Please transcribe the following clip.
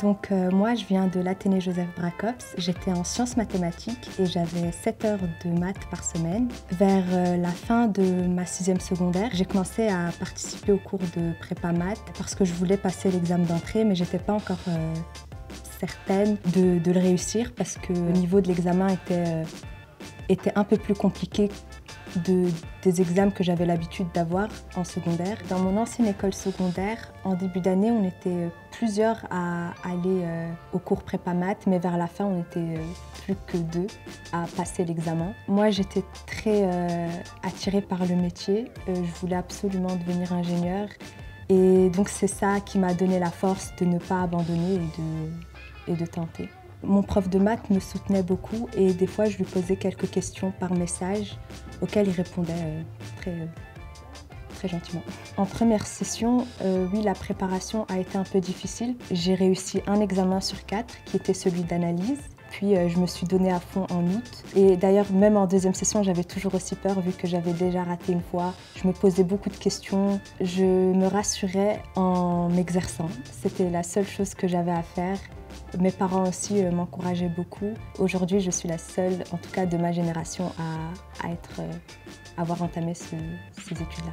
Moi, je viens de l'Athénée Joseph Bracops. J'étais en sciences mathématiques et j'avais 7 heures de maths par semaine. Vers la fin de ma 6e secondaire, j'ai commencé à participer au cours de prépa maths parce que je voulais passer l'examen d'entrée, mais j'étais pas encore certaine de le réussir parce que le niveau de l'examen était un peu plus compliqué des examens que j'avais l'habitude d'avoir en secondaire. Dans mon ancienne école secondaire, en début d'année, on était plusieurs à aller au cours prépa maths, mais vers la fin, on était plus que 2 à passer l'examen. Moi, j'étais très attirée par le métier. Je voulais absolument devenir ingénieure. Et donc, c'est ça qui m'a donné la force de ne pas abandonner et de tenter. Mon prof de maths me soutenait beaucoup et des fois je lui posais quelques questions par message auxquelles il répondait très gentiment. En première session, oui, la préparation a été un peu difficile. J'ai réussi un examen sur 4 qui était celui d'analyse. Puis je me suis donnée à fond en août. Et d'ailleurs, même en deuxième session, j'avais toujours aussi peur vu que j'avais déjà raté une fois. Je me posais beaucoup de questions. Je me rassurais en m'exerçant. C'était la seule chose que j'avais à faire. Mes parents aussi m'encourageaient beaucoup. Aujourd'hui, je suis la seule, en tout cas de ma génération, à avoir entamé ces études-là.